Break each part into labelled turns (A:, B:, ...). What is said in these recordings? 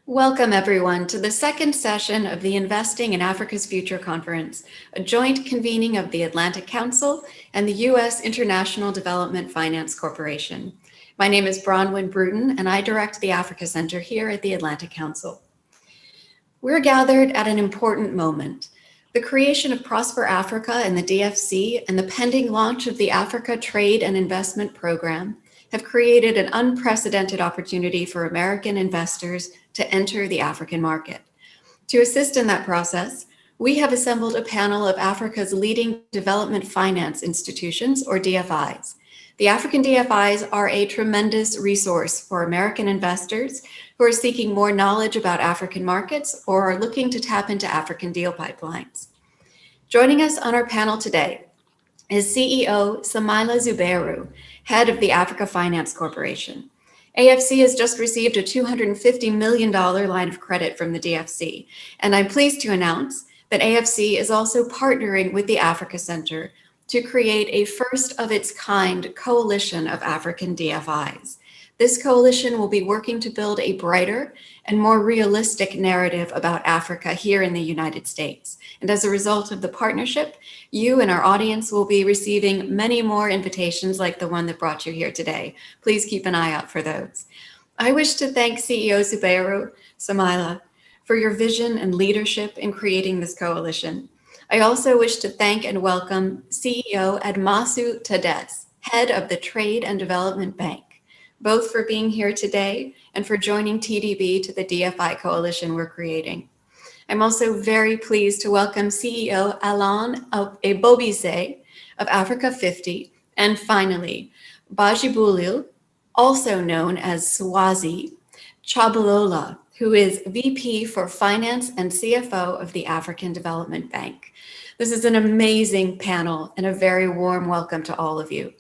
A: Welcome, everyone, to the second session of the Investing in Africa's Future Conference, a joint convening of the Atlantic Council and the U.S. International Development Finance Corporation. My name is Bronwyn Bruton, and I direct the Africa Center here at the Atlantic Council. We're gathered at an important moment. The creation of Prosper Africa and the DFC and the pending launch of the Africa Trade and Investment Program have created an unprecedented opportunity for American investors to enter the African market. To assist in that process, we have assembled a panel of Africa's leading development finance institutions, or DFIs. The African DFIs are a tremendous resource for American investors who are seeking more knowledge about African markets or are looking to tap into African deal pipelines. Joining us on our panel today is CEO Samaila Zubeiru, head of the Africa Finance Corporation. AFC has just received a $250 million line of credit from the DFC, and I'm pleased to announce that AFC is also partnering with the Africa Center to create a first-of-its-kind coalition of African DFIs. This coalition will be working to build a brighter and more realistic narrative about Africa here in the United States. And as a result of the partnership, you and our audience will be receiving many more invitations like the one that brought you here today. Please keep an eye out for those. I wish to thank CEO Zubeiru, Samaila, for your vision and leadership in creating this coalition. I also wish to thank and welcome CEO Admasu Tades, head of the Trade and Development Bank, both for being here today and for joining TDB to the DFI coalition we're creating. I'm also very pleased to welcome CEO Alain Ebobise of Africa 50, and finally, Bajibulil, also known as Swazi Chabalola, who is VP for Finance and CFO of the African Development Bank. This is an amazing panel and a very warm welcome to all of you.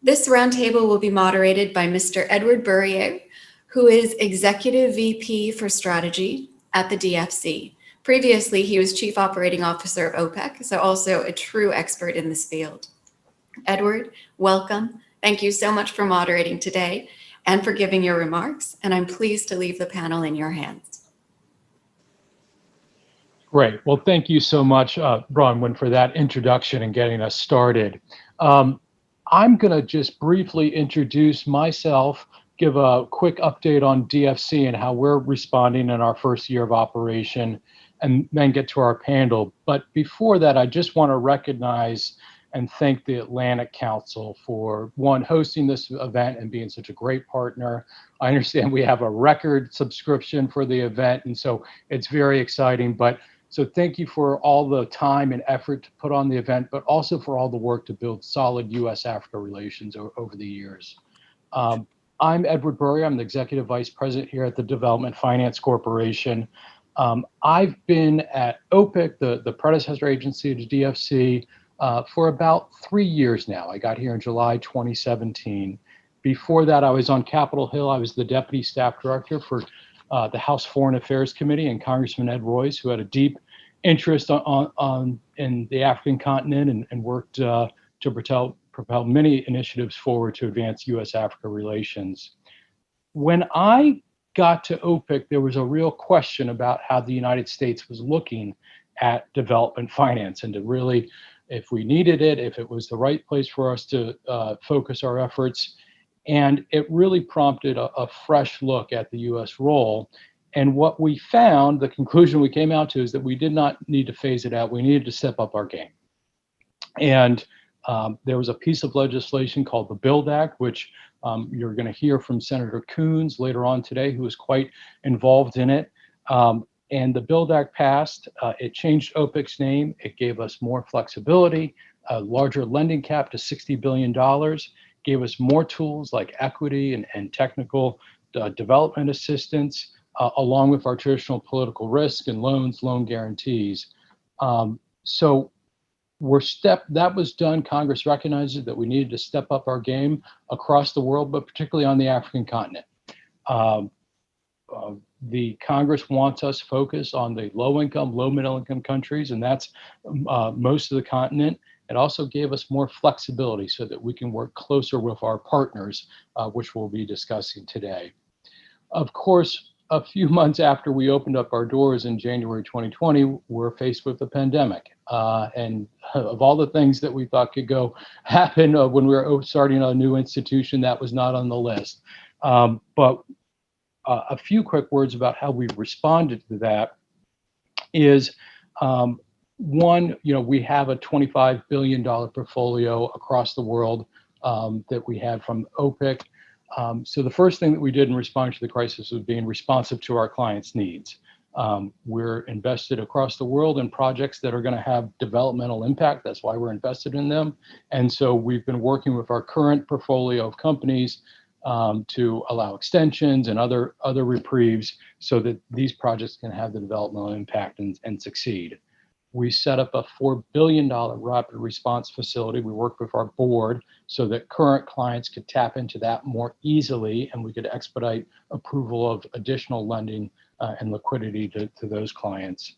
A: This roundtable will be moderated by Mr. Edward Burrier, who is Executive VP for Strategy at the DFC. Previously, he was Chief Operating Officer of OPEC, so also a true expert in this field. Edward, welcome. Thank you so much for moderating today and for giving your remarks, and I'm pleased to leave the panel in your hands.
B: Great. Well, thank you so much, Bronwyn, for that introduction and getting us started. I'm going to just briefly introduce myself, give a quick update on DFC and how we're responding in our first year of operation, and then get to our panel. But before that, I just want to recognize and thank the Atlantic Council for, one, hosting this event and being such a great partner. I understand we have a record subscription for the event, and so it's very exciting. So thank you for all the time and effort to put on the event, but also for all the work to build solid U.S.-Africa relations over the years. I'm Edward Burrier. I'm the Executive Vice President here at the Development Finance Corporation. I've been at OPIC, the predecessor agency to DFC, for about 3 years now. I got here in July 2017. Before that, I was on Capitol Hill. I was the Deputy Staff Director for the House Foreign Affairs Committee, and Congressman Ed Royce, who had a deep interest in the African continent and worked to propel many initiatives forward to advance U.S.-Africa relations. When I got to OPIC, there was a real question about how the United States was looking at development finance and to really, if we needed it, if it was the right place for us to focus our efforts. And it really prompted a fresh look at the U.S. role. And what we found, the conclusion we came out to, is that we did not need to phase it out. We needed to step up our game. And there was a piece of legislation called the BUILD Act, which you're going to hear from Senator Coons later on today, who was quite involved in it. And the BUILD Act passed. It changed OPIC's name. It gave us more flexibility, a larger lending cap to $60 billion, gave us more tools like equity and technical development assistance, along with our traditional political risk and loan guarantees. So that was done. Congress recognized that we needed to step up our game across the world, but particularly on the African continent. The Congress wants us focused on the low-income, low-middle-income countries, and that's most of the continent. It also gave us more flexibility so that we can work closer with our partners, which we'll be discussing today. Of course, a few months after we opened up our doors in January 2020, we're faced with the pandemic. And of all the things that we thought could go happen when we were starting a new institution, that was not on the list. But a few quick words about how we've responded to that is one, we have a $25 billion portfolio across the world that we had from OPIC. So the first thing that we did in response to the crisis was being responsive to our clients' needs. We're invested across the world in projects that are going to have developmental impact. That's why we're invested in them. And so we've been working with our current portfolio of companies to allow extensions and other reprieves so that these projects can have the developmental impact and succeed. We set up a $4 billion rapid response facility. We worked with our board so that current clients could tap into that more easily, and we could expedite approval of additional lending and liquidity to those clients.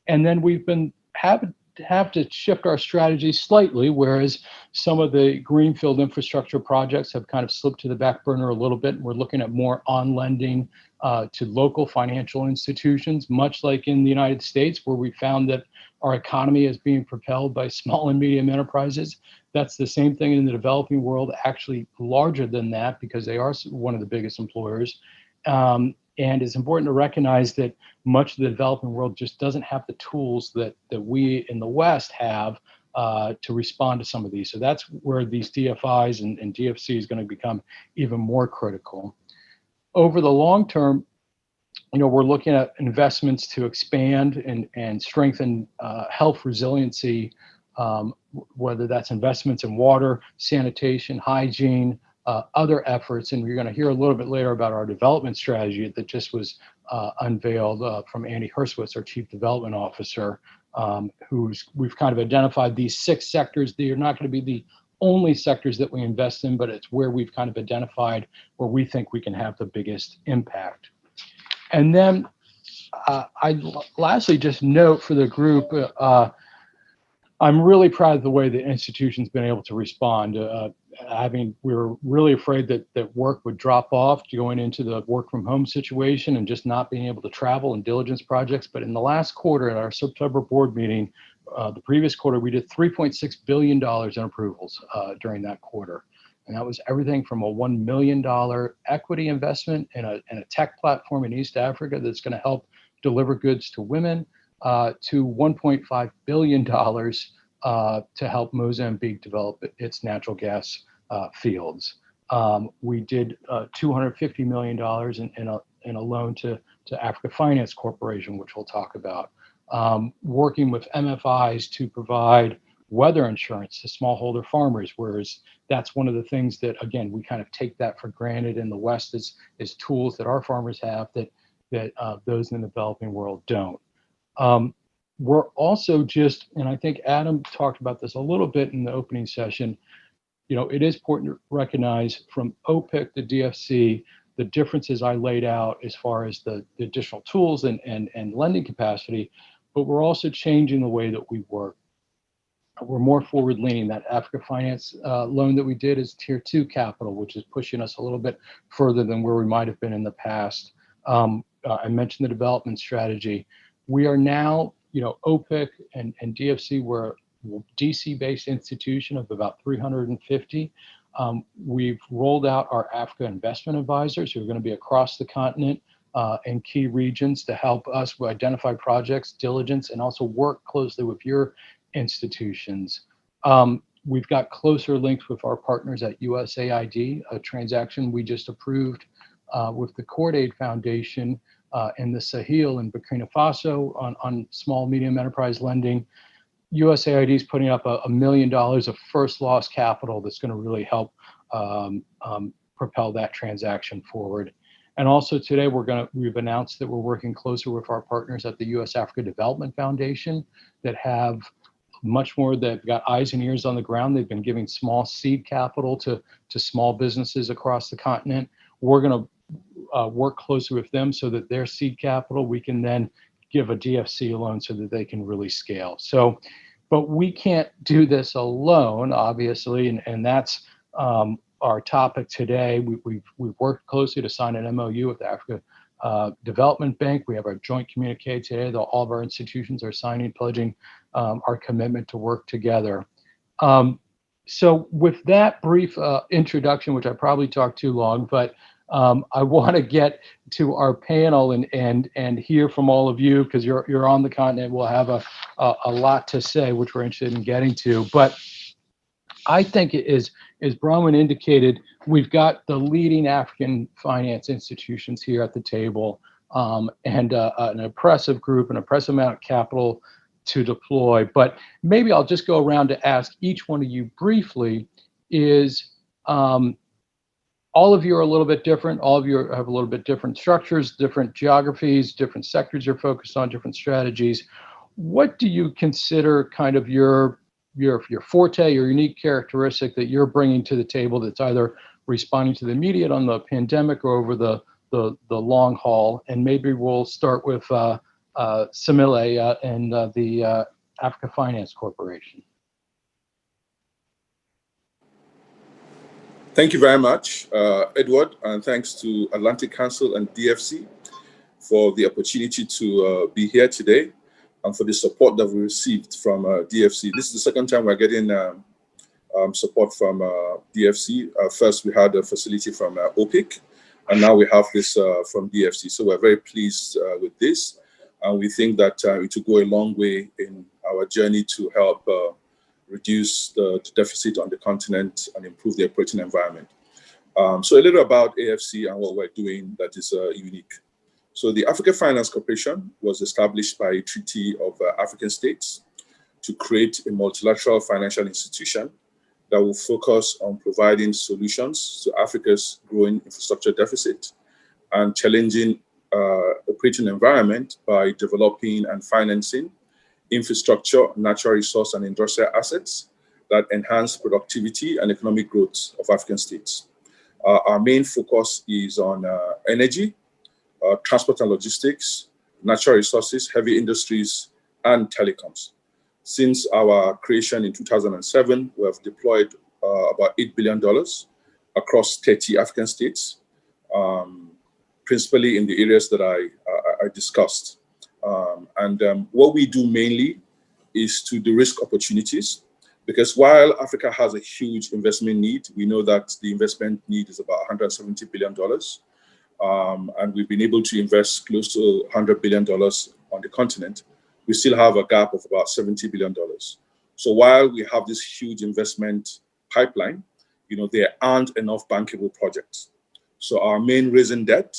B: And then we've been have to shift our strategy slightly, whereas some of the greenfield infrastructure projects have kind of slipped to the back burner a little bit. We're looking at more on lending to local financial institutions, much like in the United States, where we found that our economy is being propelled by small and medium enterprises. That's the same thing in the developing world, actually larger than that, because they are one of the biggest employers. And it's important to recognize that much of the developing world just doesn't have the tools that we in the West have to respond to some of these. So that's where these DFIs and DFC is going to become even more critical. Over the long term, we're looking at investments to expand and strengthen health resiliency, whether that's investments in water, sanitation, hygiene, other efforts. And you're going to hear a little bit later about our development strategy that just was unveiled from Andy Hershwitz, our Chief Development Officer, we've kind of identified these 6 sectors. They are not going to be the only sectors that we invest in, but it's where we've kind of identified where we think we can have the biggest impact. And then I'd lastly just note for the group, I'm really proud of the way the institution's been able to respond. We were really afraid that work would drop off going into the work from home situation and just not being able to travel and diligence projects. But in the last quarter, at our September board meeting, the previous quarter, we did $3.6 billion in approvals during that quarter. And that was everything from a $1 million equity investment in a tech platform in East Africa that's going to help deliver goods to women, to $1.5 billion to help Mozambique develop its natural gas fields. We did $250 million in a loan to Africa Finance Corporation, which we'll talk about. Working with MFIs to provide weather insurance to smallholder farmers, whereas that's one of the things that, again, we kind of take that for granted in the West as tools that our farmers have that those in the developing world don't. We're also and I think Adam talked about this a little bit in the opening session, it is important to recognize from OPIC to DFC, the differences I laid out as far as the additional tools and lending capacity, but we're also changing the way that we work. We're more forward leaning. That Africa Finance loan that we did is tier 2 capital, which is pushing us a little bit further than where we might have been in the past. I mentioned the development strategy. We are now, OPIC and DFC, we're a DC-based institution of about 350. We've rolled out our Africa investment advisors who are going to be across the continent in key regions to help us identify projects, diligence, and also work closely with your institutions. We've got closer links with our partners at USAID, a transaction we just approved with the Court Aid Foundation in the Sahel in Burkina Faso on small, medium enterprise lending. USAID is putting up $1 million of first loss capital that's going to really help propel that transaction forward. And also today we've announced that we're working closer with our partners at the U.S. Africa Development Foundation that have much more, they've got eyes and ears on the ground. They've been giving small seed capital to small businesses across the continent. We're going to work closely with them so that their seed capital, we can then give a DFC loan so that they can really scale. So, but we can't do this alone, obviously, and that's our topic today. We've worked closely to sign an MOU with the Africa Development Bank. We have our joint communique today that all of our institutions are signing, pledging our commitment to work together. So with that brief introduction, which I probably talked too long, but I want to get to our panel and hear from all of you, because you're on the continent. We'll have a lot to say, which we're interested in getting to. But I think it is, as Bronwyn indicated, we've got the leading African finance institutions here at the table, and an impressive group, an impressive amount of capital to deploy. But maybe I'll just go around to ask each one of you briefly is, all of you are a little bit different. All of you have a little bit different structures, different geographies, different sectors you're focused on, different strategies. What do you consider kind of your forte, your unique characteristic that you're bringing to the table that's either responding to the immediate on the pandemic or over the long haul? And maybe we'll start with Simile and the Africa Finance Corporation.
C: Thank you very much, Edward, and thanks to Atlantic Council and DFC for the opportunity to be here today and for the support that we received from DFC. This is the second time we're getting support from DFC. First, we had a facility from OPIC, and now we have this from DFC. So we're very pleased with this, and we think that it will go a long way in our journey to help reduce the deficit on the continent and improve the operating environment. So a little about AFC and what we're doing that is unique. So the Africa Finance Corporation was established by a treaty of African states to create a multilateral financial institution that will focus on providing solutions to Africa's growing infrastructure deficit and challenging operating environment by developing and financing infrastructure, natural resource, and industrial assets that enhance productivity and economic growth of African states. Our main focus is on energy, transport and logistics, natural resources, heavy industries, and telecoms. Since our creation in 2007, we have deployed about $8 billion across 30 African states, principally in the areas that I discussed. What we do mainly is to de-risk opportunities, because while Africa has a huge investment need, we know that the investment need is about $170 billion. And we've been able to invest close to $100 billion on the continent. We still have a gap of about $70 billion. So while we have this huge investment pipeline, there aren't enough bankable projects. So our main raising debt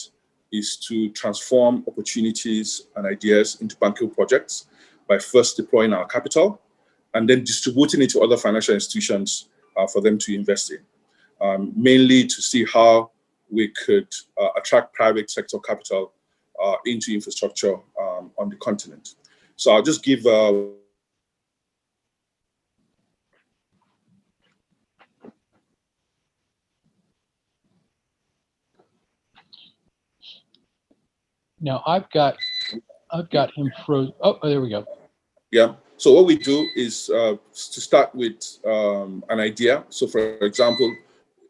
C: is to transform opportunities and ideas into bankable projects by first deploying our capital and then distributing it to other financial institutions for them to invest in, mainly to see how we could attract private sector capital into infrastructure on the continent. So I'll just give
B: Now I've got him frozen. Oh, there we go.
C: Yeah. So what we do is to start with an idea. So for example,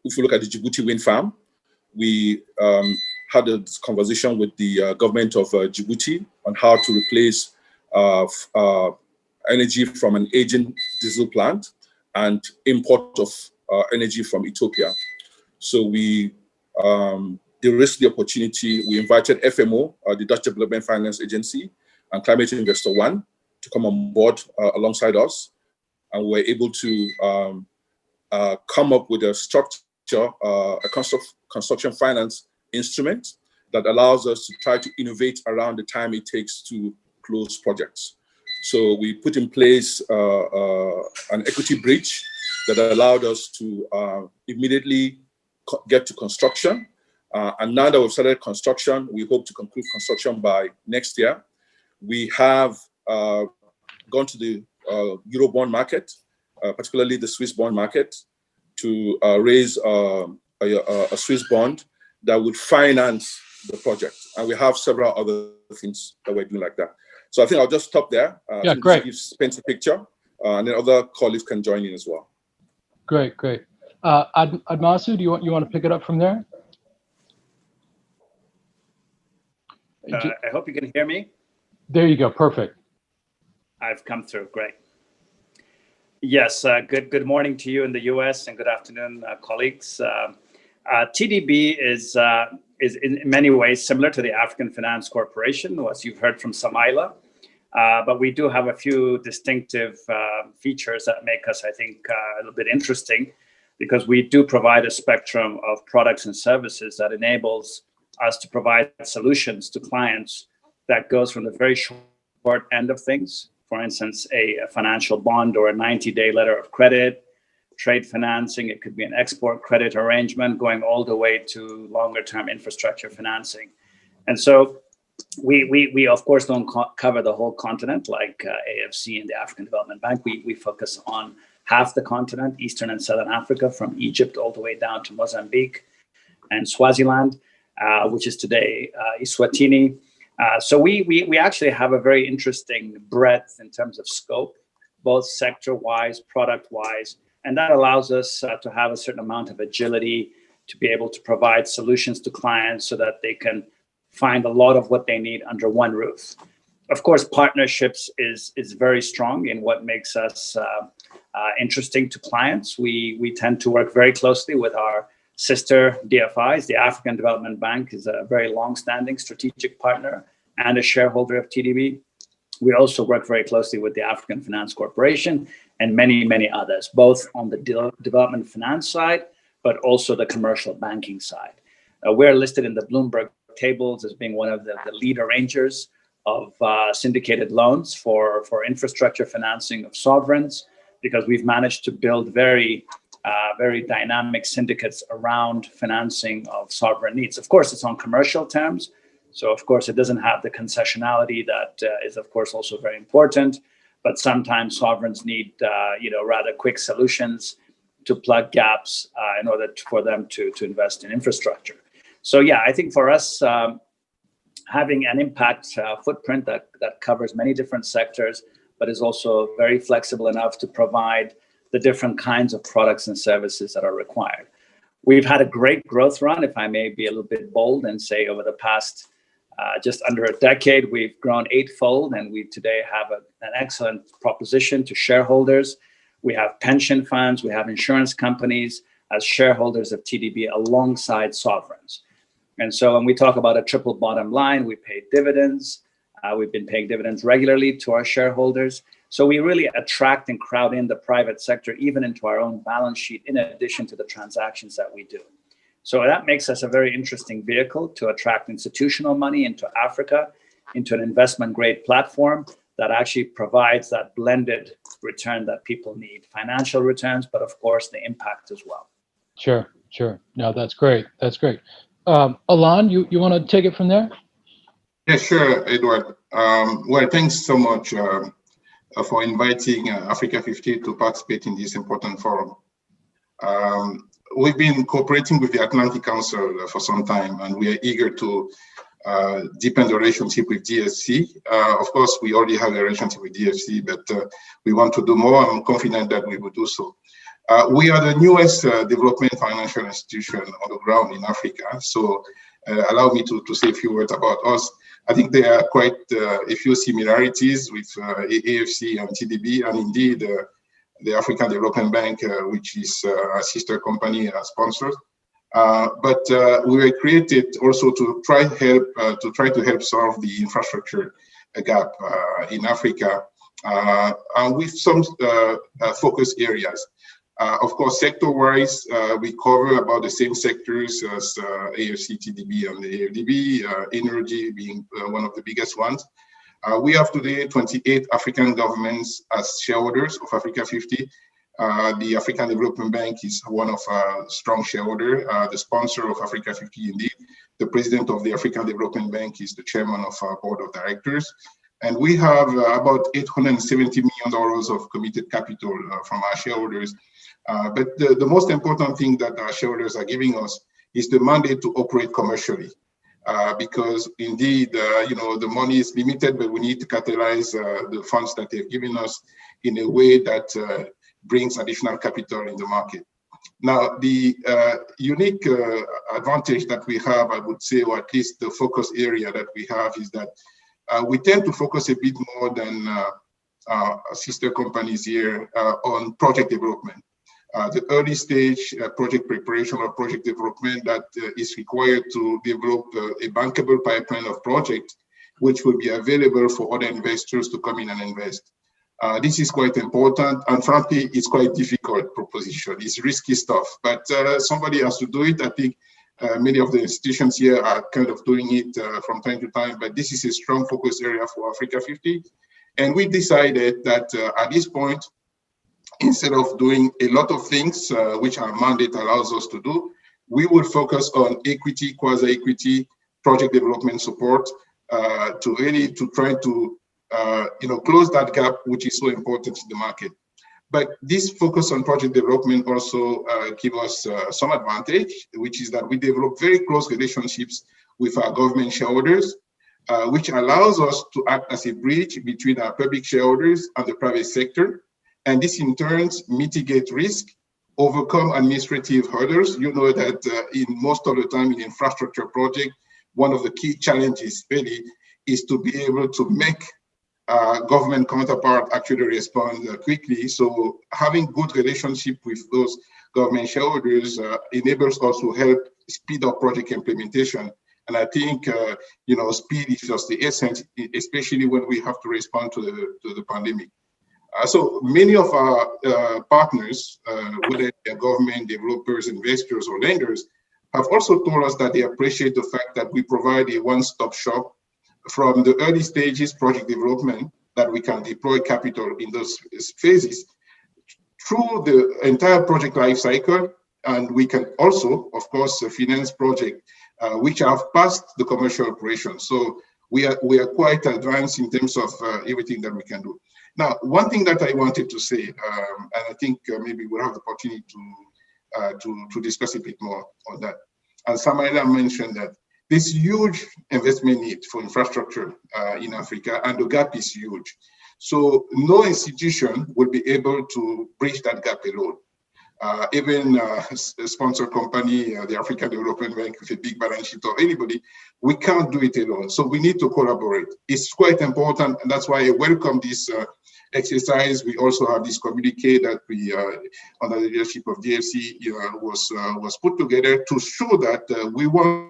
C: if you look at the Djibouti wind farm, we had a conversation with the government of Djibouti on how to replace energy from an aging diesel plant and import of energy from Ethiopia. So we de-risked the opportunity. We invited FMO, the Dutch Development Finance Agency, and Climate Investor One to come on board alongside us. And we were able to come up with a structure, a construction finance instrument that allows us to try to innovate around the time it takes to close projects. So we put in place an equity bridge that allowed us to immediately get to construction. And now that we've started construction, we hope to conclude construction by next year. We have gone to the Eurobond market, particularly the Swiss bond market, to raise a Swiss bond that would finance the project. And we have several other things that we're doing like that. So I think I'll just stop there.
B: Yeah, great.
C: This paints a picture, and then other colleagues can join in as well.
B: Great. Admasu, do you want to pick it up from there?
D: I hope you can hear me.
B: There you go. Perfect.
D: I've come through. Great. Yes. Good morning to you in the U.S. and good afternoon, colleagues. TDB is in many ways similar to the African Finance Corporation, as you've heard from Samaila. But we do have a few distinctive features that make us, I think, a little bit interesting, because we do provide a spectrum of products and services that enables us to provide solutions to clients that goes from the very short end of things. For instance, a financial bond or a 90-day letter of credit, trade financing. It could be an export credit arrangement going all the way to longer-term infrastructure financing. And so we of course don't cover the whole continent like AFC and the African Development Bank. We focus on half the continent, Eastern and Southern Africa, from Egypt all the way down to Mozambique and Swaziland, which is today Eswatini. So we actually have a very interesting breadth in terms of scope, both sector-wise, product-wise, and that allows us to have a certain amount of agility to be able to provide solutions to clients so that they can find a lot of what they need under one roof. Of course, partnerships is very strong in what makes us interesting to clients. We tend to work very closely with our sister DFIs. The African Development Bank is a very long-standing strategic partner and a shareholder of TDB. We also work very closely with the African Finance Corporation and many, many others, both on the development finance side, but also the commercial banking side. We're listed in the Bloomberg tables as being one of the lead arrangers of syndicated loans for infrastructure financing of sovereigns, because we've managed to build very dynamic syndicates around financing of sovereign needs. Of course, it's on commercial terms. So, of course, it doesn't have the concessionality that is, of course, also very important. But sometimes sovereigns need, rather quick solutions to plug gaps in order for them to invest in infrastructure. So, yeah, I think for us, having an impact footprint that covers many different sectors, but is also very flexible enough to provide the different kinds of products and services that are required. We've had a great growth run, if I may be a little bit bold and say over the past just under a decade, we've grown eightfold, and we today have an excellent proposition to shareholders. We have pension funds, we have insurance companies as shareholders of TDB alongside sovereigns. And so when we talk about a triple bottom line, we pay dividends. We've been paying dividends regularly to our shareholders. So we really attract and crowd in the private sector, even into our own balance sheet, in addition to the transactions that we do. So that makes us a very interesting vehicle to attract institutional money into Africa, into an investment grade platform that actually provides that blended return that people need, financial returns, but of course the impact as well.
B: Sure. No, that's great. Alan, you want to take it from there?
C: Yeah, sure, Edward. Well, thanks so much for inviting Africa 50 to participate in this important forum. We've been cooperating with the Atlantic Council for some time, and we are eager to deepen the relationship with DFC. Of course, we already have a relationship with DFC, but we want to do more. I'm confident that we will do so. We are the newest development financial institution on the ground in Africa. So allow me to say a few words about us. I think there are quite a few similarities with AFC and TDB, and indeed the African Development Bank, which is a sister company sponsor. But we were created also to try to help solve the infrastructure gap in Africa, and with some focus areas. Of course, sector-wise, we cover about the same sectors as AFC, TDB, and the AFDB, energy being one of the biggest ones. We have today 28 African governments as shareholders of Africa 50. The African Development Bank is one of our strong shareholders, the sponsor of Africa 50 indeed. The president of the African Development Bank is the chairman of our board of directors. And we have about $870 million of committed capital from our shareholders. But the most important thing that our shareholders are giving us is the mandate to operate commercially. Because indeed, the money is limited, but we need to catalyze the funds that they've given us in a way that brings additional capital in the market. Now, the unique advantage that we have, I would say, or at least the focus area that we have, is that we tend to focus a bit more than sister companies here on project development. The early stage project preparation or project development that is required to develop a bankable pipeline of projects, which will be available for other investors to come in and invest. This is quite important, and frankly, it's quite difficult proposition. It's risky stuff, but somebody has to do it. I think many of the institutions here are kind of doing it from time to time, but this is a strong focus area for Africa 50. And we decided that at this point, instead of doing a lot of things, which our mandate allows us to do, we will focus on equity, quasi-equity, project development support to try to close that gap, which is so important in the market. But this focus on project development also gives us some advantage, which is that we develop very close relationships with our government shareholders, which allows us to act as a bridge between our public shareholders and the private sector. And this in turn mitigate risk, overcome administrative hurdles. You know that in most of the time in infrastructure project, one of the key challenges really is to be able to make government counterpart actually respond quickly. So having good relationship with those government shareholders enables us to help speed up project implementation. And I think speed is just the essence, especially when we have to respond to the pandemic. So many of our partners, whether they're government, developers, investors, or lenders, have also told us that they appreciate the fact that we provide a one-stop shop from the early stages project development, that we can deploy capital in those phases through the entire project life cycle. And we can also, of course, finance projects which have passed the commercial operation. So we are quite advanced in terms of everything that we can do. Now, one thing that I wanted to say, and I think maybe we'll have the opportunity to discuss a bit more on that. And Samaila mentioned that there's huge investment need for infrastructure in Africa, and the gap is huge. So no institution will be able to bridge that gap alone. Even a sponsor company, the African Development Bank with a big balance sheet, or anybody, we can't do it alone. So we need to collaborate. It's quite important, and that's why I welcome this exercise. We also have this communique that we, under the leadership of DFC, was put together to show that we want.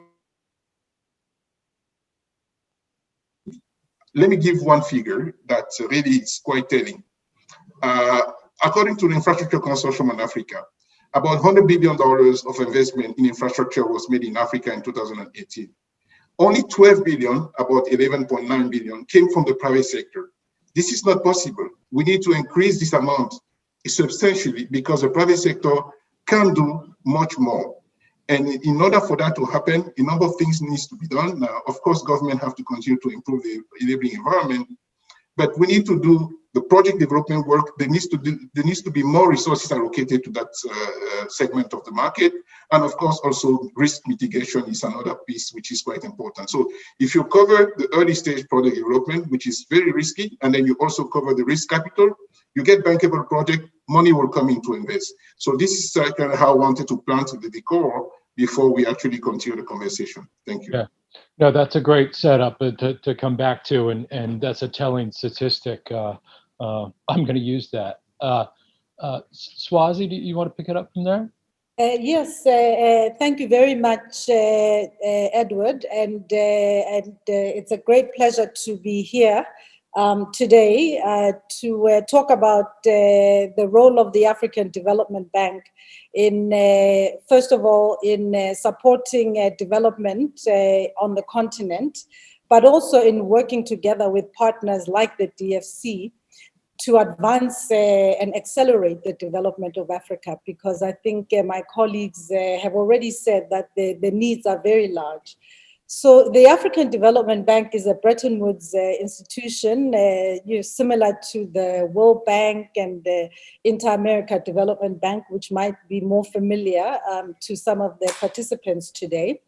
C: Let me give one figure that really is quite telling. According to the Infrastructure Consortium on Africa, about $100 billion of investment in infrastructure was made in Africa in 2018. Only 12 billion, about 11.9 billion, came from the private sector. This is not possible. We need to increase this amount substantially because the private sector can do much more. And in order for that to happen, a number of things needs to be done. Now, of course, government have to continue to improve the enabling environment, but we need to do the project development work. There needs to be more resources allocated to that segment of the market. And of course, also risk mitigation is another piece which is quite important. So if you cover the early stage project development, which is very risky, and then you also cover the risk capital, you get bankable project, money will come in to invest. So this is kind of how I wanted to plant the decor before we actually continue the conversation. Thank you.
B: Yeah. No, that's a great setup to come back to, and that's a telling statistic. I'm going to use that. Swazi, do you want to pick it up from there?
E: Yes, thank you very much, Edward, and it's a great pleasure to be here today to talk about the role of the African Development Bank in, first of all, in supporting development on the continent, but also in working together with partners like the DFC to advance and accelerate the development of Africa, because I think my colleagues have already said that the needs are very large. So the African Development Bank is a Bretton Woods institution, similar to the World Bank and the Inter-America Development Bank, which might be more familiar to some of the participants today.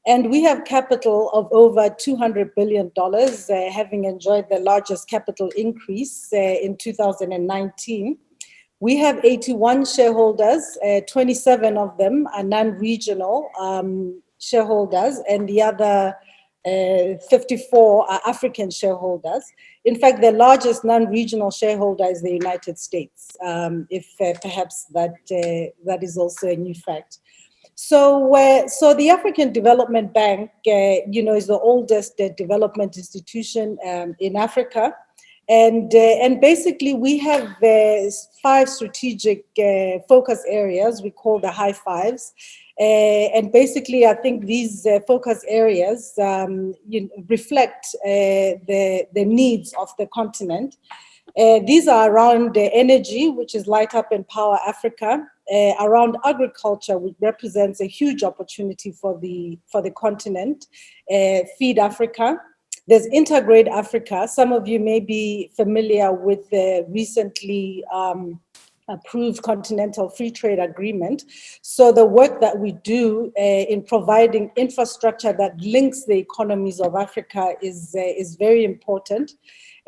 E: And we have capital of over $200 billion, having enjoyed the largest capital increase in 2019. We have 81 shareholders, 27 of them are non-regional shareholders, and the other 54 are African shareholders. In fact, the largest non-regional shareholder is the United States, if perhaps that is also a new fact. So the African Development Bank, is the oldest development institution in Africa. And basically, we have 5 strategic focus areas we call the high fives. And basically, I think these focus areas reflect the needs of the continent. These are around energy, which is Light Up and Power Africa, around agriculture, which represents a huge opportunity for the continent, Feed Africa. There's Integrate Africa. Some of you may be familiar with the recently approved Continental Free Trade Agreement. So the work that we do in providing infrastructure that links the economies of Africa is very important.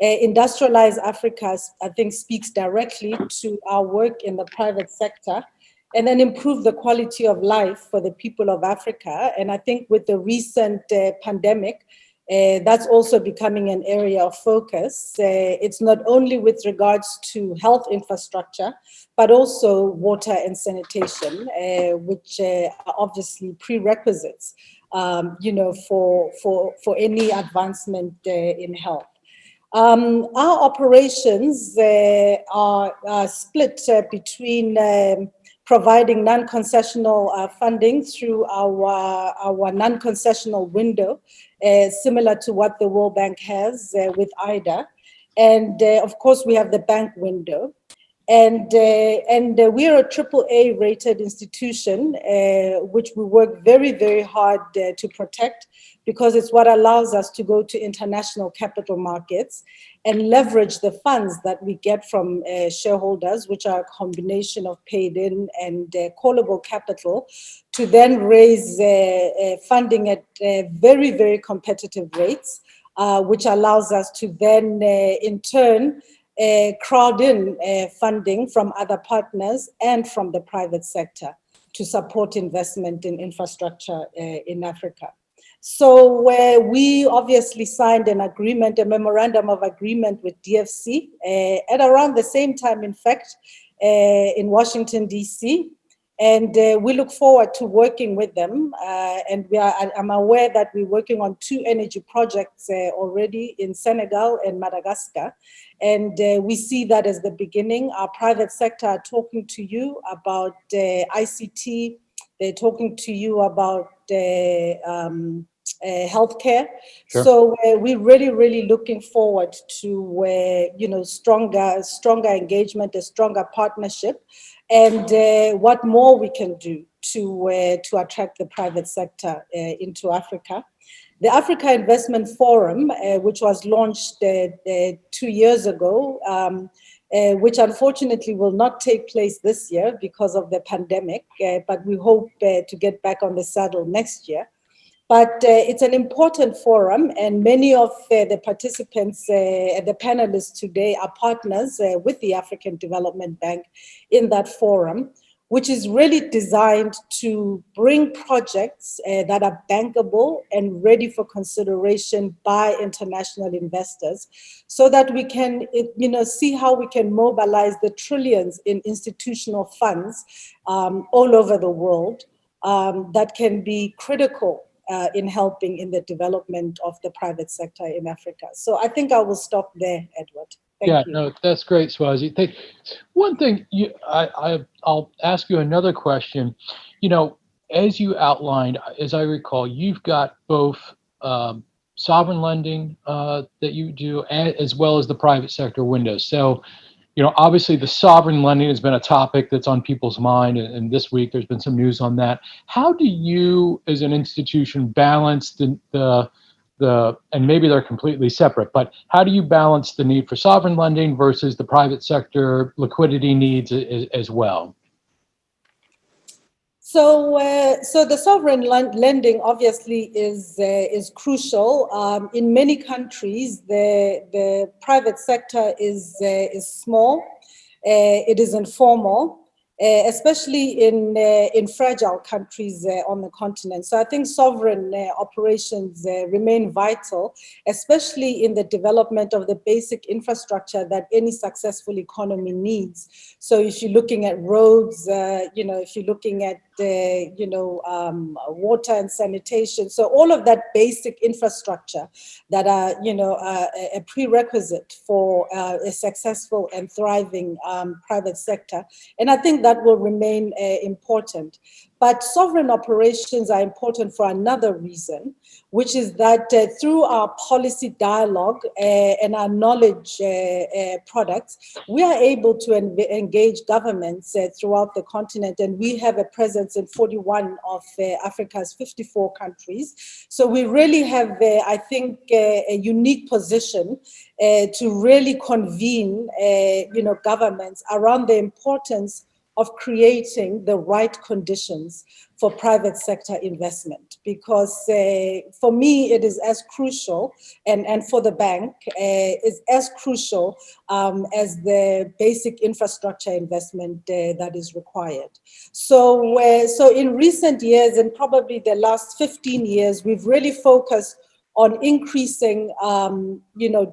E: Industrialize Africa, I think, speaks directly to our work in the private sector, and then improve the quality of life for the people of Africa. And I think with the recent pandemic, that's also becoming an area of focus. It's not only with regards to health infrastructure, but also water and sanitation, which are obviously prerequisites, for any advancement in health. Our operations are split between providing non-concessional funding through our non-concessional window, similar to what the World Bank has with IDA. And of course, we have the bank window. And we are a AAA rated institution, which we work very, very hard to protect, because it's what allows us to go to international capital markets and leverage the funds that we get from shareholders, which are a combination of paid in and callable capital, to then raise funding at very, very competitive rates, which allows us to then in turn crowd in funding from other partners and from the private sector to support investment in infrastructure in Africa. So we obviously signed an agreement, a memorandum of agreement with DFC at around the same time, in fact, in Washington, DC. And we look forward to working with them. And I'm aware that we're working on 2 energy projects already in Senegal and Madagascar. And we see that as the beginning. Our private sector are talking to you about ICT. They're talking to you about healthcare.
B: Sure.
E: So we're really, really looking forward to stronger engagement, a stronger partnership, and what more we can do to attract the private sector into Africa. The Africa Investment Forum, which was launched 2 years ago, which unfortunately will not take place this year because of the pandemic, but we hope to get back on the saddle next year. But it's an important forum, and many of the participants, the panelists today, are partners with the African Development Bank in that forum, which is really designed to bring projects that are bankable and ready for consideration by international investors, so that we can, see how we can mobilize the trillions in institutional funds all over the world that can be critical in helping in the development of the private sector in Africa. So I think I will stop there, Edward. Thank you.
B: No, that's great, Swazi. One thing, I'll ask you another question. As you outlined, as I recall, you've got both sovereign lending that you do, as well as the private sector windows. So, obviously the sovereign lending has been a topic that's on people's mind, and this week there's been some news on that. How do you, as an institution, balance the and maybe they're completely separate, but how do you balance the need for sovereign lending versus the private sector liquidity needs as well?
E: So the sovereign lending obviously is crucial. In many countries, the private sector is small. it is informal, especially in fragile countries on the continent. So I think sovereign operations remain vital, especially in the development of the basic infrastructure that any successful economy needs. So if you're looking at roads, if you're looking at water and sanitation, so all of that basic infrastructure that are a prerequisite for a successful and thriving private sector, and I think that will remain important. But sovereign operations are important for another reason, which is that through our policy dialogue and our knowledge products, we are able to engage governments throughout the continent, and we have a presence in 41 of Africa's 54 countries. So we really have, I think, a unique position to really convene, governments around the importance of creating the right conditions for private sector investment. Because for me, it is as crucial, and for the bank, is as crucial as the basic infrastructure investment that is required. So in recent years, and probably the last 15 years, we've really focused on increasing,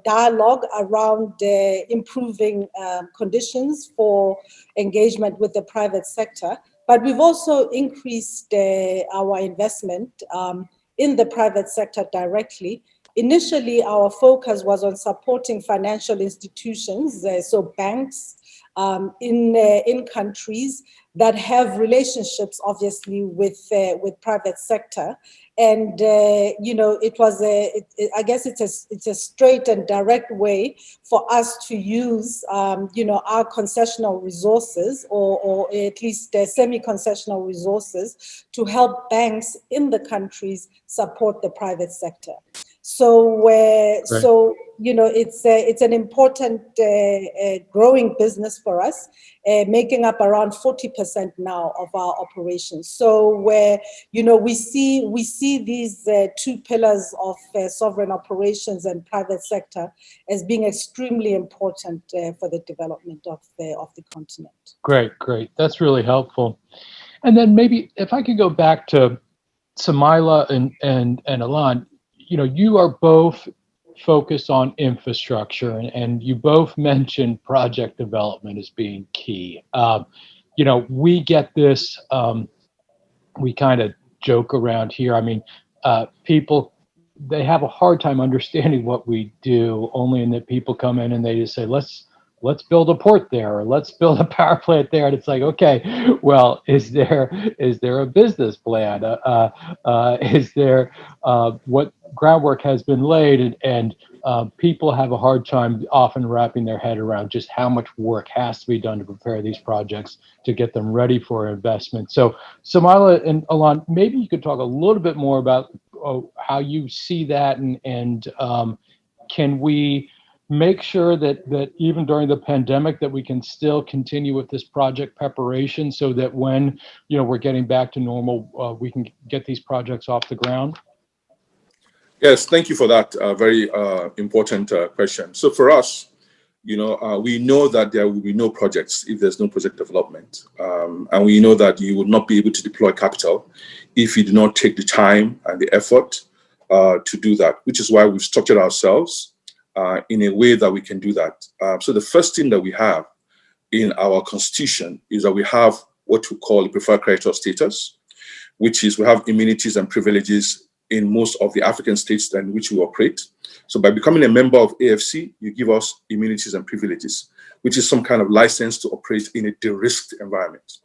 E: dialogue around improving conditions for engagement with the private sector. But we've also increased our investment in the private sector directly. Initially, our focus was on supporting financial institutions, so banks, in countries that have relationships, obviously, with private sector. And it was I guess it's a straight and direct way for us to use our concessional resources, or at least semi-concessional resources, to help banks in the countries support the private sector. So it's an important growing business for us, making up around 40% now of our operations. So we see these two pillars of sovereign operations and private sector as being extremely important for the development of the continent.
B: Great. That's really helpful. And then maybe if I could go back to Samaila and Alan, you are both focused on infrastructure, and you both mentioned project development as being key. We get this, we kind of joke around here. I mean, people, they have a hard time understanding what we do, only in that people come in and they just say, let's build a port there, or let's build a power plant there. And it's like, okay, well, is there a business plan? Is there what groundwork has been laid? And people have a hard time often wrapping their head around just how much work has to be done to prepare these projects to get them ready for investment. So Samaila and Alan, maybe you could talk a little bit more about how you see that, and can we make sure that even during the pandemic that we can still continue with this project preparation, so that when we're getting back to normal, we can get these projects off the ground?
C: Yes, thank you for that very important question. So for us, we know that there will be no projects if there's no project development. And we know that you will not be able to deploy capital if you do not take the time and the effort to do that, which is why we've structured ourselves in a way that we can do that. So the first thing that we have in our constitution is that we have what we call the preferred creditor status, which is we have immunities and privileges in most of the African states in which we operate. So by becoming a member of AFC, you give us immunities and privileges, which is some kind of license to operate in a de-risked environment.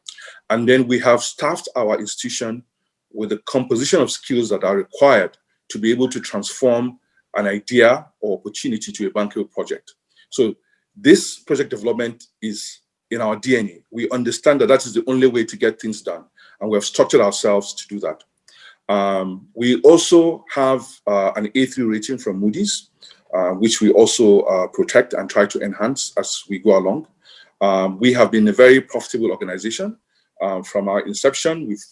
C: And then we have staffed our institution with the composition of skills that are required to be able to transform an idea or opportunity to a bankable project. So this project development is in our DNA. We understand that is the only way to get things done, and we have structured ourselves to do that. We also have an A3 rating from Moody's, which we also protect and try to enhance as we go along. We have been a very profitable organization from our inception. We've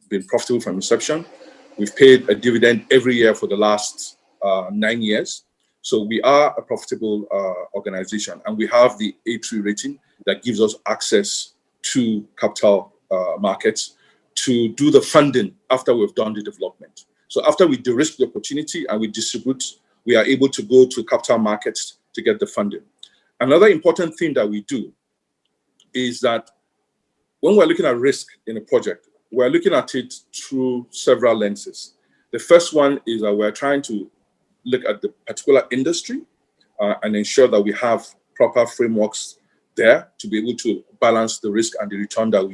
C: been profitable from inception. We've paid a dividend every year for the last 9 years. So we are a profitable organization, and we have the A3 rating that gives us access to capital markets to do the funding after we've done the development. So after we de-risk the opportunity and we distribute, we are able to go to capital markets to get the funding. Another important thing that we do is that when we're looking at risk in a project, we're looking at it through several lenses. The first one is that we're trying to look at the particular industry and ensure that we have proper frameworks there to be able to balance the risk and the return that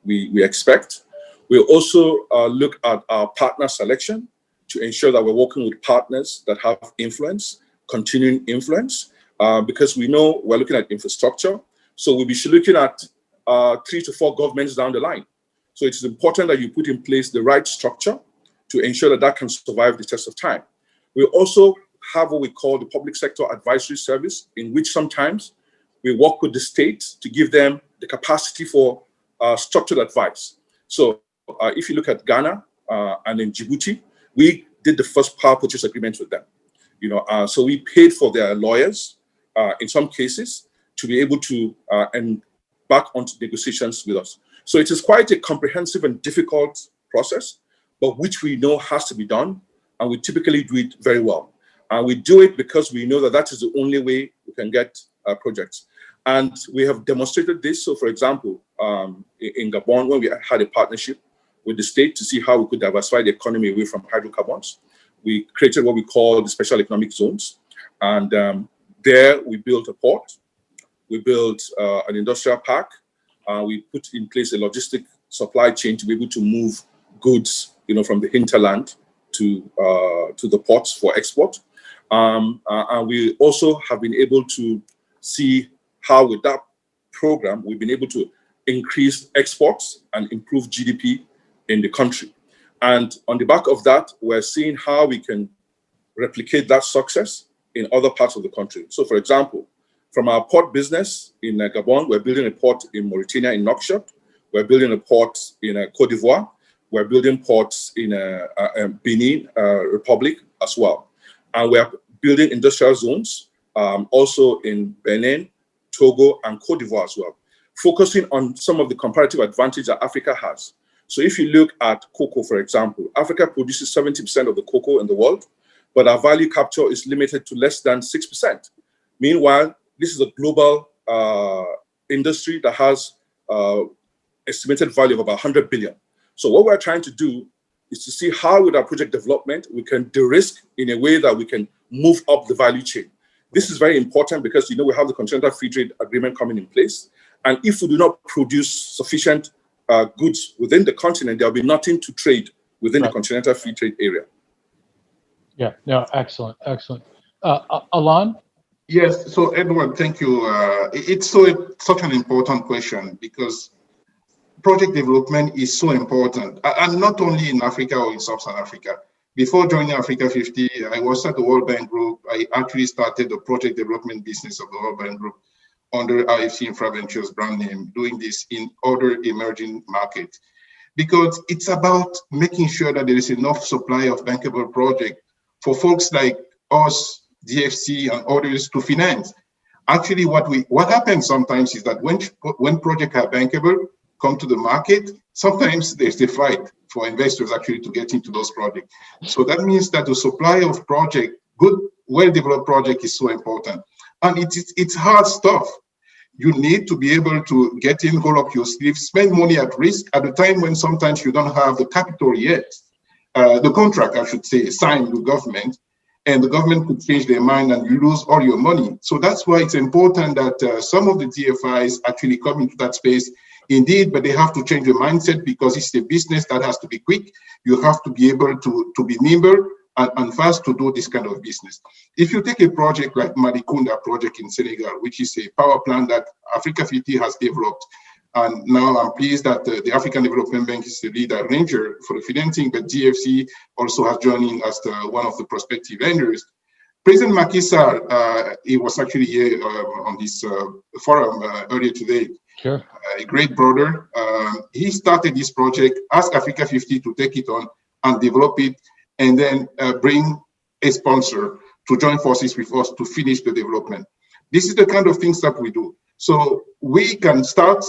C: we expect. We also look at our partner selection to ensure that we're working with partners that have influence, continuing influence, because we know we're looking at infrastructure. So we'll be looking at 3 to 4 governments down the line. So it's important that you put in place the right structure to ensure that that can survive the test of time. We also have what we call the public sector advisory service, in which sometimes we work with the state to give them the capacity for structured advice. So if you look at Ghana and in Djibouti, we did the first power purchase agreement with them. So we paid for their lawyers in some cases to be able to embark onto negotiations with us. So it is quite a comprehensive and difficult process, but which we know has to be done, and we typically do it very well. And we do it because we know that that is the only way we can get projects. And we have demonstrated this. So for example, in Gabon, when we had a partnership with the state to see how we could diversify the economy away from hydrocarbons, we created what we call the special economic zones. And there we built a port, we built an industrial park, we put in place a logistic supply chain to be able to move goods, from the hinterland to the ports for export. And we also have been able to see how with that program, we've been able to increase exports and improve GDP in the country. And on the back of that, we're seeing how we can replicate that success in other parts of the country. So for example, from our port business in Gabon, we're building a port in Mauritania, in Nouakchott. We're building a port in Côte d'Ivoire. We're building ports in Benin Republic as well. And we're building industrial zones also in Benin, Togo, and Côte d'Ivoire as well, focusing on some of the comparative advantage that Africa has. So if you look at cocoa, for example, Africa produces 70% of the cocoa in the world, but our value capture is limited to less than 6%. Meanwhile, this is a global industry that has estimated value of about 100 billion. So what we're trying to do is to see how with our project development, we can de-risk in a way that we can move up the value chain. This is very important because, we have the Continental Free Trade Agreement coming in place. And if we do not produce sufficient goods within the continent, there'll be nothing to trade within the Continental Free Trade area.
B: Yeah, no, excellent. Alan?
F: Yes, so Edward, thank you. It's such an important question because project development is so important, and not only in Africa or in Sub-Saharan Africa. Before joining Africa 50, I was at the World Bank Group. I actually started the project development business of the World Bank Group under IFC Infraventures brand name, doing this in other emerging markets. Because it's about making sure that there is enough supply of bankable projects for folks like us, DFC, and others to finance. Actually, what happens sometimes is that when projects are bankable, come to the market, sometimes there's a fight for investors actually to get into those projects. So that means that the supply of project, good, well-developed project is so important. And it's hard stuff. You need to be able to get in, roll up your sleeves, spend money at risk at a time when sometimes you don't have the capital yet. The contract, I should say, signed with government, and the government could change their mind and you lose all your money. So that's why it's important that some of the DFIs actually come into that space. Indeed, but they have to change the mindset because it's a business that has to be quick. You have to be able to be nimble and fast to do this kind of business. If you take a project like Marikunda project in Senegal, which is a power plant that Africa 50 has developed, and now I'm pleased that the African Development Bank is the lead arranger for the financing, but DFC also has joined in as one of the prospective lenders. President Macky Sall, he was actually here on this forum earlier today.
B: Sure.
F: A great brother. He started this project, asked Africa 50 to take it on and develop it, and then bring a sponsor to join forces with us to finish the development. This is the kind of things that we do. So we can start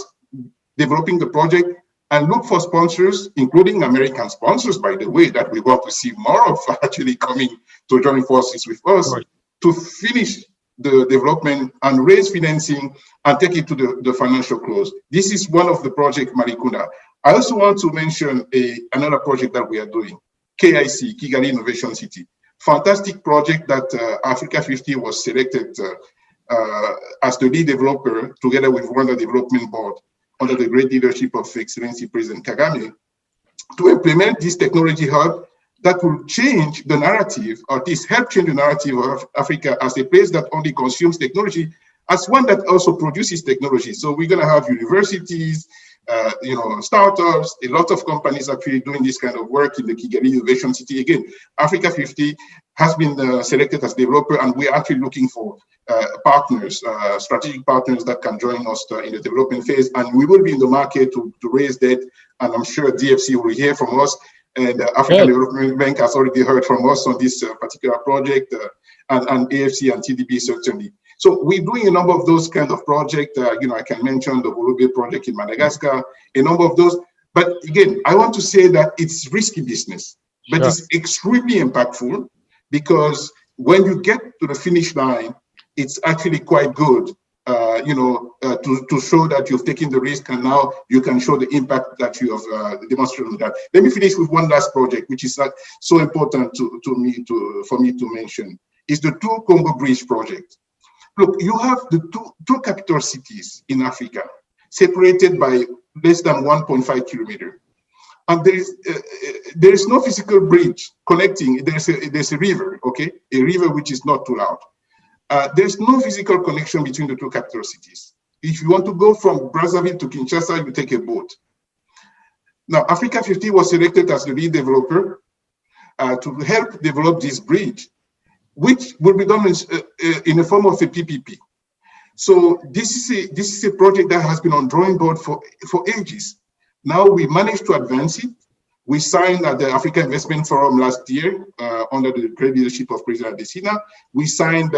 F: developing the project and look for sponsors, including American sponsors, by the way, that we want to see more of actually coming to join forces with us to finish the development and raise financing and take it to the financial close. This is one of the projects, Marikunda. I also want to mention another project that we are doing, KIC, Kigali Innovation City. Fantastic project that Africa 50 was selected as the lead developer together with Rwanda Development Board under the great leadership of Excellency President Kagame to implement this technology hub that will change the narrative, or at least help change the narrative of Africa as a place that only consumes technology, as one that also produces technology. So we're going to have universities, startups, a lot of companies actually doing this kind of work in the Kigali Innovation City. Again, Africa 50 has been selected as developer, and we're actually looking for partners, strategic partners that can join us in the development phase. And we will be in the market to raise debt, and I'm sure DFC will hear from us. And the African Development Bank has already heard from us on this particular project, and AFC and TDB certainly. So we're doing a number of those kind of projects. I can mention the Holube project in Madagascar, a number of those. But again, I want to say that it's risky business, but it's extremely impactful, because when you get to the finish line, it's actually quite good, to show that you've taken the risk, and now you can show the impact that you have demonstrated on that. Let me finish with one last project, which is so important for me to mention. Is the Two Congo Bridge project. Look, you have the two capital cities in Africa separated by less than 1.5 kilometers. And there is no physical bridge connecting. There's a river, okay? A river which is not too loud. There's no physical connection between the two capital cities. If you want to go from Brazzaville to Kinshasa, you take a boat. Now, Africa 50 was selected as the lead developer to help develop this bridge, which will be done in the form of a PPP. So this is a project that has been on drawing board for ages. Now we managed to advance it. We signed at the Africa Investment Forum last year under the great leadership of President Adesina. We signed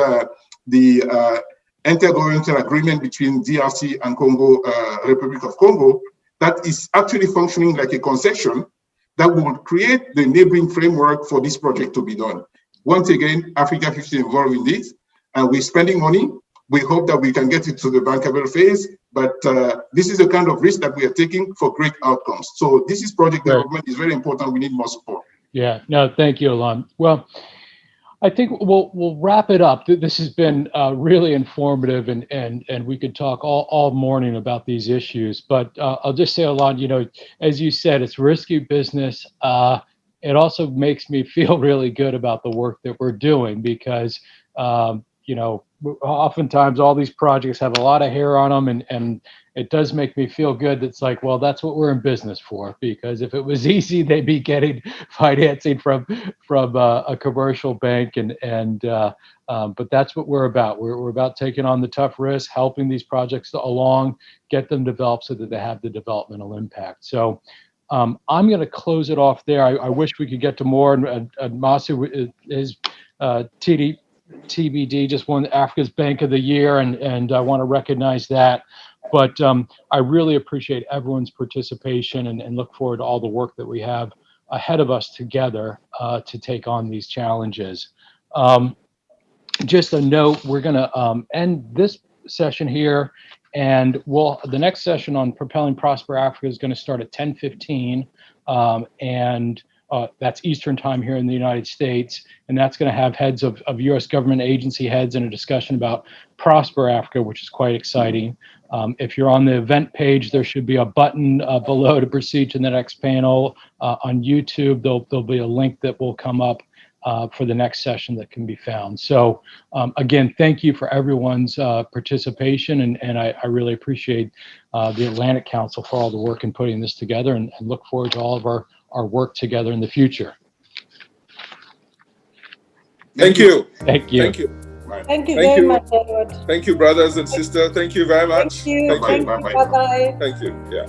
F: the intergovernmental agreement between DRC and Congo, Republic of Congo, that is actually functioning like a concession that will create the enabling framework for this project to be done. Once again, Africa 50 involved in this, and we're spending money. We hope that we can get it to the bankable phase, but this is the kind of risk that we are taking for great outcomes. So this is project development is very important. We need more support.
B: Yeah, no, thank you, Alon. Well, I think we'll wrap it up. This has been really informative, and we could talk all morning about these issues. But I'll just say, Alon, as you said, it's risky business. It also makes me feel really good about the work that we're doing, because oftentimes all these projects have a lot of hair on them, and it does make me feel good. It's like, well, that's what we're in business for, because if it was easy, they'd be getting financing from a commercial bank, but that's what we're about. We're about taking on the tough risks, helping these projects along, get them developed so that they have the developmental impact. So I'm going to close it off there. I wish we could get to more. And Masu is TBD just won Africa's Bank of the Year, and I want to recognize that. But I really appreciate everyone's participation, and look forward to all the work that we have ahead of us together to take on these challenges. Just a note, we're going to end this session here, and the next session on Propelling Prosper Africa is going to start at 10:15, and that's Eastern time here in the United States, and that's going to have heads of U.S. government agency heads and a discussion about Prosper Africa, which is quite exciting. If you're on the event page, there should be a button below to proceed to the next panel. On YouTube, there'll be a link that will come up for the next session that can be found. So again, thank you for everyone's participation, and I really appreciate the Atlantic Council for all the work in putting this together, and look forward to all of our work together in the future.
C: Thank you.
B: Thank you.
C: Thank you.
E: Thank you very much, Edward.
C: Thank you, brothers and sisters. Thank you very much.
E: Thank you.
F: Bye-bye.
E: Bye-bye.
C: Thank you. Yeah.